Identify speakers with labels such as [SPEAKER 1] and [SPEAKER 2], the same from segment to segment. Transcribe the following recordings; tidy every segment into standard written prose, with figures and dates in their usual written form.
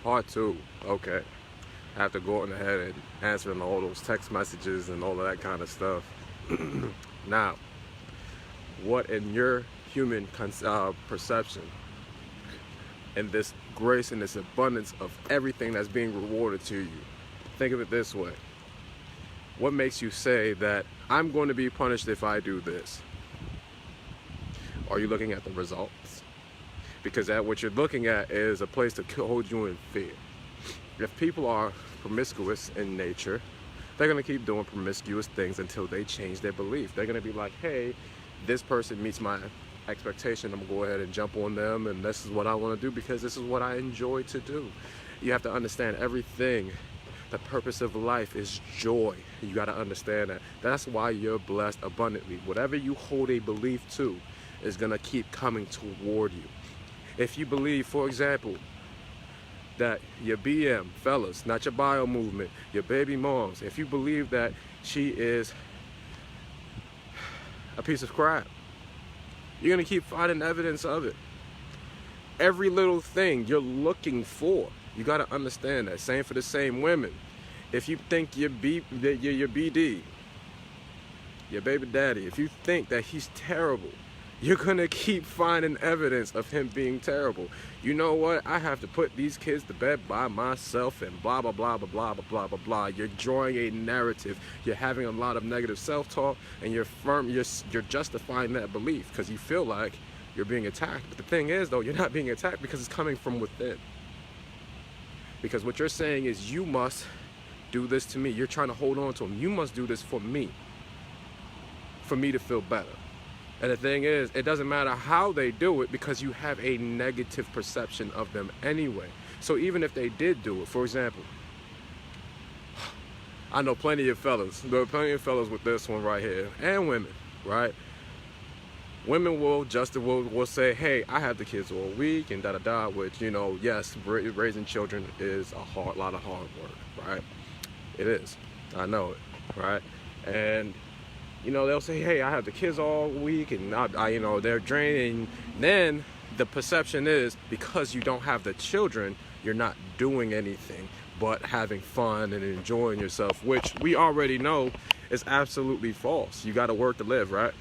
[SPEAKER 1] Part two. Okay. I have to go on ahead and answering all those text messages and all of that kind of stuff. Now, what in your human perception and this grace and this abundance of everything that's being rewarded to you, think of it this way. What makes you say that I'm going to be punished if I do this? Are you looking at the results? Because what you're looking at is a place to hold you in fear. If people are promiscuous in nature, they're going to keep doing promiscuous things until they change their belief. They're going to be like, hey, this person meets my expectation. I'm going to go ahead and jump on them, and this is what I want to do because this is what I enjoy to do. You have to understand everything. The purpose of life is joy. You got to understand that. That's why you're blessed abundantly. Whatever you hold a belief to is going to keep coming toward you. If you believe, for example, that your BM, fellas, not your bio movement, your baby moms, if you believe that she is a piece of crap, you're going to keep finding evidence of it. Every little thing you're looking for, you got to understand that. Same for the same women. If you think your BD, your baby daddy, if you think that he's terrible, you're going to keep finding evidence of him being terrible. You know what? I have to put these kids to bed by myself and blah, blah, blah, blah, blah, blah, blah, blah, blah. You're drawing a narrative. You're having a lot of negative self-talk, and you're justifying that belief because you feel like you're being attacked. But the thing is, though, you're not being attacked because it's coming from within. Because what you're saying is, you must do this to me. You're trying to hold on to him. You must do this for me to feel better. And the thing is, it doesn't matter how they do it because you have a negative perception of them anyway. So even if they did do it, for example, I know plenty of fellas. There are plenty of fellas with this one right here, and women, right? Women will say, hey, I have the kids all week and da-da-da, which, you know, yes, raising children is a lot of hard work, right? It is. I know it, right? And you know, they'll say, hey, I have the kids all week and I you know, they're draining. Then the perception is because you don't have the children, you're not doing anything but having fun and enjoying yourself, which we already know is absolutely false. You got to work to live, right?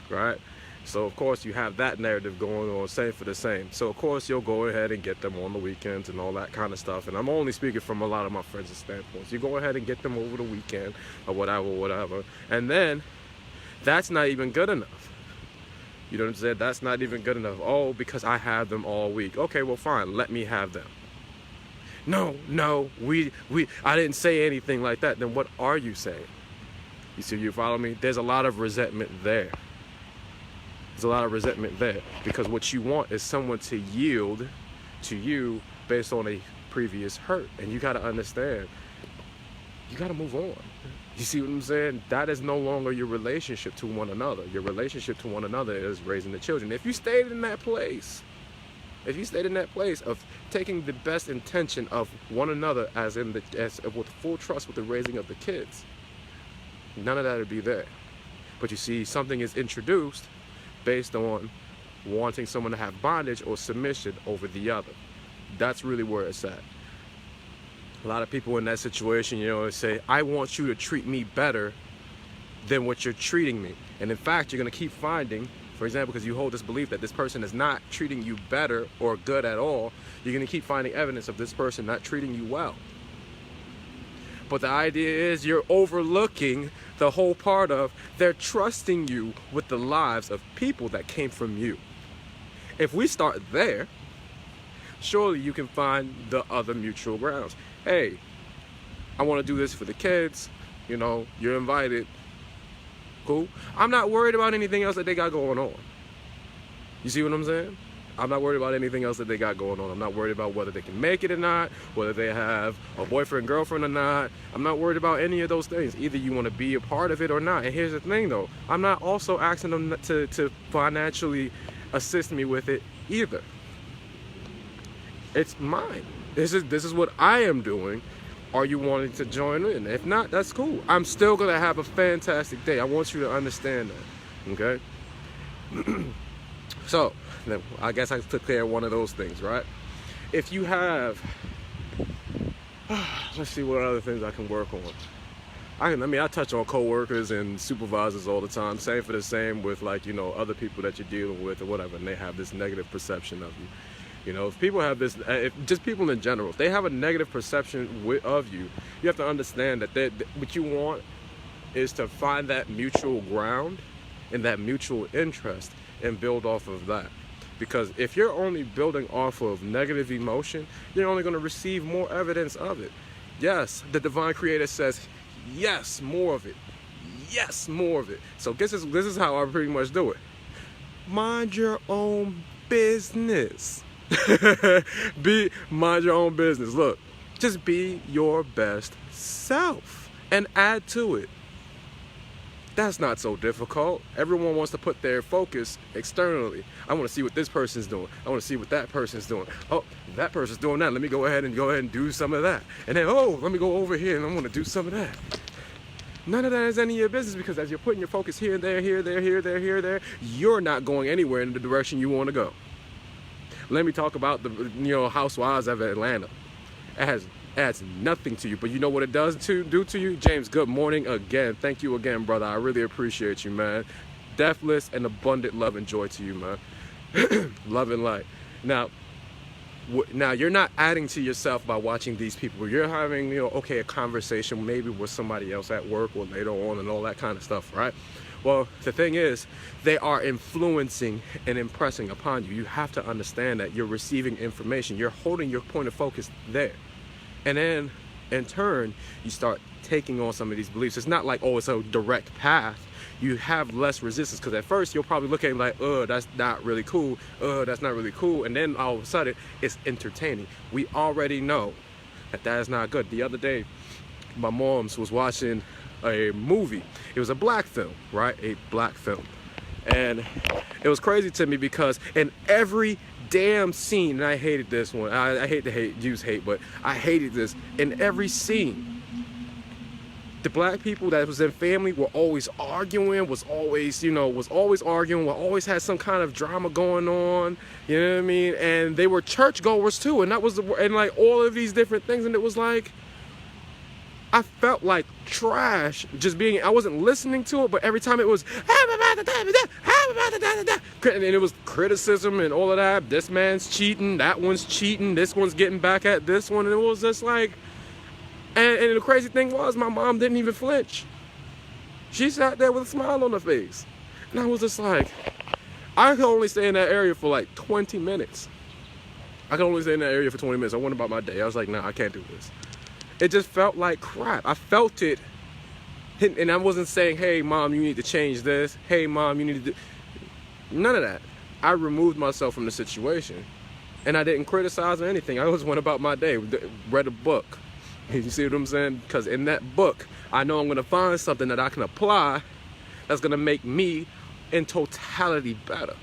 [SPEAKER 1] Right? So, of course, you have that narrative going on, same for the same. So, of course, you'll go ahead and get them on the weekends and all that kind of stuff. And I'm only speaking from a lot of my friends' standpoints. You go ahead and get them over the weekend or whatever. And then that's not even good enough. You know what I'm saying? That's not even good enough. Oh, because I have them all week. Okay, well, fine. Let me have them. No, I didn't say anything like that. Then what are you saying? You see, you follow me? There's a lot of resentment there. There's a lot of resentment there because what you want is someone to yield to you based on a previous hurt. And you got to understand, you got to move on. You see what I'm saying? That is no longer your relationship to one another. Your relationship to one another is raising the children. If you stayed in that place of taking the best intention of one another as with full trust with the raising of the kids, none of that would be there. But you see, something is introduced based on wanting someone to have bondage or submission over the other. That's really where it's at. A lot of people in that situation, you know, say, I want you to treat me better than what you're treating me. And in fact, you're going to keep finding, for example, because you hold this belief that this person is not treating you better or good at all, you're going to keep finding evidence of this person not treating you well. But the idea is you're overlooking the whole part of they're trusting you with the lives of people that came from you. If we start there, surely you can find the other mutual grounds. Hey, I want to do this for the kids. You know, you're invited. Cool. I'm not worried about anything else that they got going on. You see what I'm saying? I'm not worried about anything else that they got going on. I'm not worried about whether they can make it or not, whether they have a boyfriend, girlfriend or not. I'm not worried about any of those things. Either you want to be a part of it or not. And here's the thing, though. I'm not also asking them to financially assist me with it either. It's mine. This is what I am doing. Are you wanting to join in? If not, that's cool. I'm still going to have a fantastic day. I want you to understand that. Okay? So, I guess I took care of one of those things, right? if you have, let's see what other things I can work on. I touch on coworkers and supervisors all the time. Same for the same with, like, you know, other people that you're dealing with or whatever, and they have this negative perception of you. You know, if people have this, just people in general, if they have a negative perception of you, you have to understand that what you want is to find that mutual ground and that mutual interest and build off of that. Because if you're only building off of negative emotion, you're only going to receive more evidence of it. Yes, the divine creator says, yes, more of it. Yes, more of it. So this is how I pretty much do it. Mind your own business. Mind your own business. Look, just be your best self and add to it. That's not so difficult. Everyone wants to put their focus externally. I want to see what this person's doing. I want to see what that person's doing. Oh, that person's doing that. Let me go ahead and do some of that. And then, oh, let me go over here and I want to do some of that. None of that is any of your business, because as you're putting your focus here, there, you're not going anywhere in the direction you want to go. Let me talk about the housewives of Atlanta. It adds nothing to you, but you know what it does do to you? James, good morning again. Thank you again, brother. I really appreciate you, man. Deathless and abundant love and joy to you, man. Love and light. Now you're not adding to yourself by watching these people. You're having, a conversation maybe with somebody else at work or later on and all that kind of stuff, right? Well, the thing is, they are influencing and impressing upon you. You have to understand that you're receiving information. You're holding your point of focus there. And then, in turn, you start taking on some of these beliefs. It's not like, oh, it's a direct path. You have less resistance, because at first you'll probably look at it like, that's not really cool. That's not really cool. And then all of a sudden, it's entertaining. We already know that is not good. The other day, my mom's was watching a movie. It was a black film, right? A black film. And it was crazy to me because in every damn scene, and I hated this one. I hate to use hate, but I hated this. In every scene, the black people that was in family were always arguing, was always arguing, always had some kind of drama going on, you know what I mean? And they were churchgoers too, and that was and like all of these different things, and it was like, I felt like trash I wasn't listening to it, but every time it was, and it was criticism and all of that. This man's cheating, that one's cheating, this one's getting back at this one. And it was just like, and the crazy thing was, my mom didn't even flinch. She sat there with a smile on her face. And I was just like, I could only stay in that area for like 20 minutes. I could only stay in that area for 20 minutes. I went about my day. I was like, nah, I can't do this. It just felt like crap. I felt it. And I wasn't saying, hey, mom, you need to change this. Hey, mom, you need to do... None of that. I removed myself from the situation. And I didn't criticize or anything. I just went about my day. Read a book. You see what I'm saying? Because in that book, I know I'm going to find something that I can apply that's going to make me, in totality, better.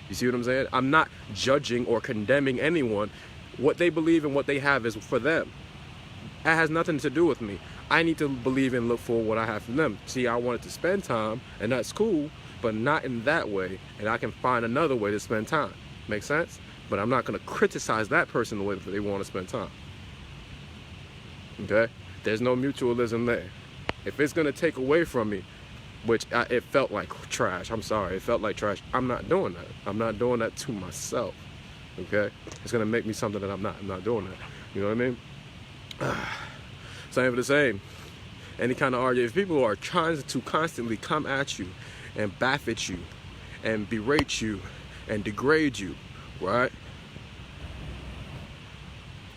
[SPEAKER 1] You see what I'm saying? I'm not judging or condemning anyone. What they believe and what they have is for them. That has nothing to do with me. I need to believe and look for what I have from them. See, I wanted to spend time, and that's cool, but not in that way. And I can find another way to spend time. Make sense? But I'm not going to criticize that person the way that they want to spend time. Okay? There's no mutualism there. If it's going to take away from me, it felt like trash. I'm sorry. It felt like trash. I'm not doing that. I'm not doing that to myself. Okay? It's going to make me something that I'm not. I'm not doing that. You know what I mean? Same for the same. Any kind of argument. If people are trying to constantly come at you and buffet you and berate you and degrade you, right?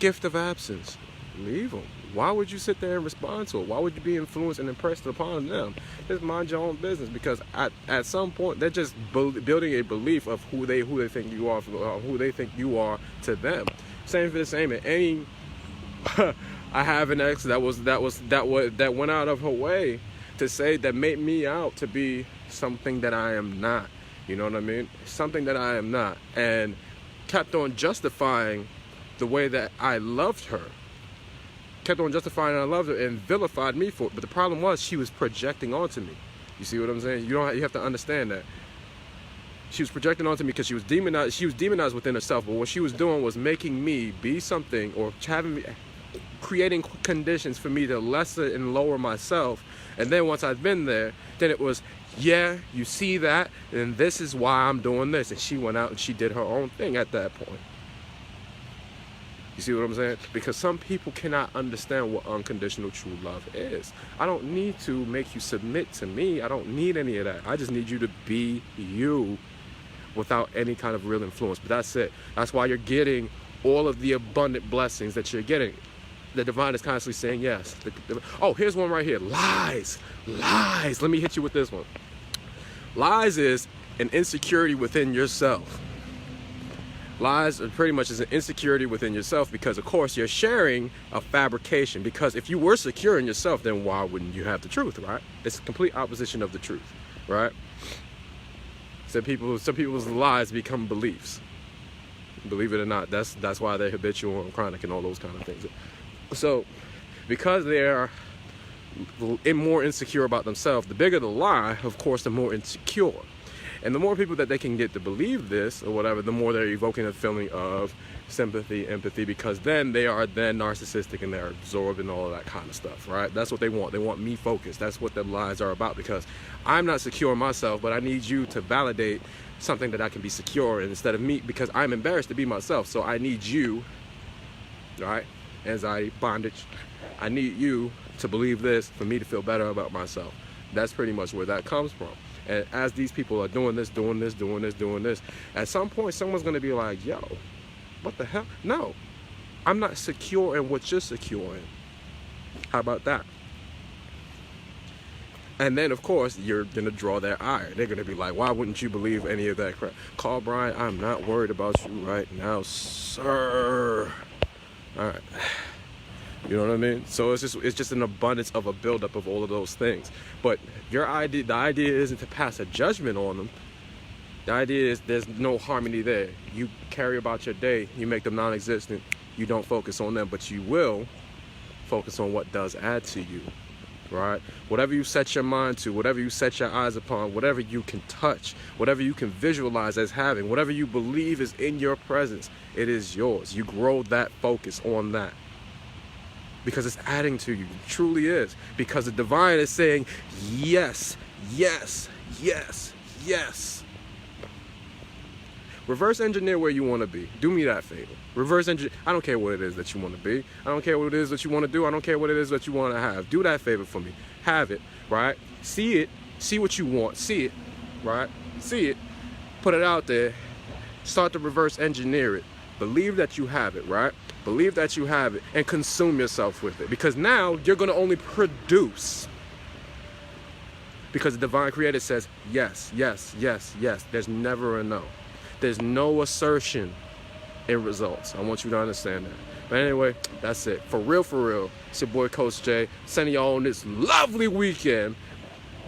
[SPEAKER 1] Gift of absence. Leave them. Why would you sit there and respond to it? Why would you be influenced and impressed upon them? Just mind your own business, because at some point they're just building a belief of who they think you are, who they think you are to them. Same for the same. Any I have an ex that went out of her way to say that made me out to be something that I am not. You know what I mean? Something that I am not, and kept on justifying the way that I loved her. Kept on justifying I loved her and vilified me for it. But the problem was she was projecting onto me. You see what I'm saying? You have to understand that She was projecting onto me because she was demonized. She was demonized within herself. But what she was doing was making me be something, or creating conditions for me to lessen and lower myself. And then once I've been there, then it was, yeah, you see that, and this is why I'm doing this. And she went out and she did her own thing at that point. You see what I'm saying? Because some people cannot understand what unconditional true love is. I don't need to make you submit to me. I don't need any of that. I just need you to be you without any kind of real influence. But that's it. That's why you're getting all of the abundant blessings that you're getting. The divine is constantly saying yes. Oh, here's one right here. Lies. Lies. Let me hit you with this one. Lies is an insecurity within yourself. Lies are pretty much is an insecurity within yourself because, of course, you're sharing a fabrication. Because if you were secure in yourself, then why wouldn't you have the truth, right? It's a complete opposition of the truth, right? Some people's lies become beliefs. Believe it or not, that's why they're habitual and chronic and all those kind of things. So, because they are more insecure about themselves, the bigger the lie, of course, the more insecure. And the more people that they can get to believe this or whatever, the more they're evoking a feeling of sympathy, empathy, because then they are then narcissistic and they're absorbed in all of that kind of stuff, right? That's what they want. They want me focused. That's what the lies are about, because I'm not secure in myself, but I need you to validate something that I can be secure in instead of me, because I'm embarrassed to be myself. So I need you, right? Anxiety, bondage. I need you to believe this for me to feel better about myself. That's pretty much where that comes from. And as these people are doing this, at some point someone's going to be like, yo, what the hell? No, I'm not secure in what you're secure in. How about that? And then, of course, you're going to draw their ire. They're going to be like, why wouldn't you believe any of that crap? Carl Bryant, I'm not worried about you right now, sir. All right. You know what I mean? So it's just an abundance of a buildup of all of those things. But the idea isn't to pass a judgment on them. The idea is there's no harmony there. You carry about your day, you make them non-existent. You don't focus on them, but you will focus on what does add to you, right? Whatever you set your mind to, whatever you set your eyes upon, whatever you can touch, whatever you can visualize as having, whatever you believe is in your presence, it is yours. You grow that focus on that. Because it's adding to you. It truly is. Because the divine is saying, yes, yes, yes, yes. Reverse engineer where you want to be. Do me that favor. Reverse engineer. I don't care what it is that you want to be. I don't care what it is that you want to do. I don't care what it is that you want to have. Do that favor for me. Have it, right? See it. See what you want. See it, right? See it. Put it out there. Start to reverse engineer it. Believe that you have it, right? Believe that you have it and consume yourself with it, because now you're going to only produce. Because the divine creator says yes, yes, yes, yes. There's never a no. There's no assertion in results. I want you to understand that. But anyway, that's it. For real, it's your boy Coach Jay, sending y'all on this lovely weekend.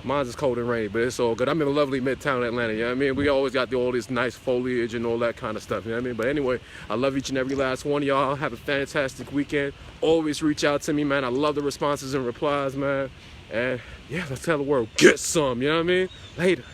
[SPEAKER 1] Mine's is cold and rainy, but it's all good. I'm in a lovely Midtown Atlanta, you know what I mean? We always got all this nice foliage and all that kind of stuff, you know what I mean? But anyway, I love each and every last one of y'all. Have a fantastic weekend. Always reach out to me, man. I love the responses and replies, man. And yeah, let's tell the world, get some, you know what I mean? Later.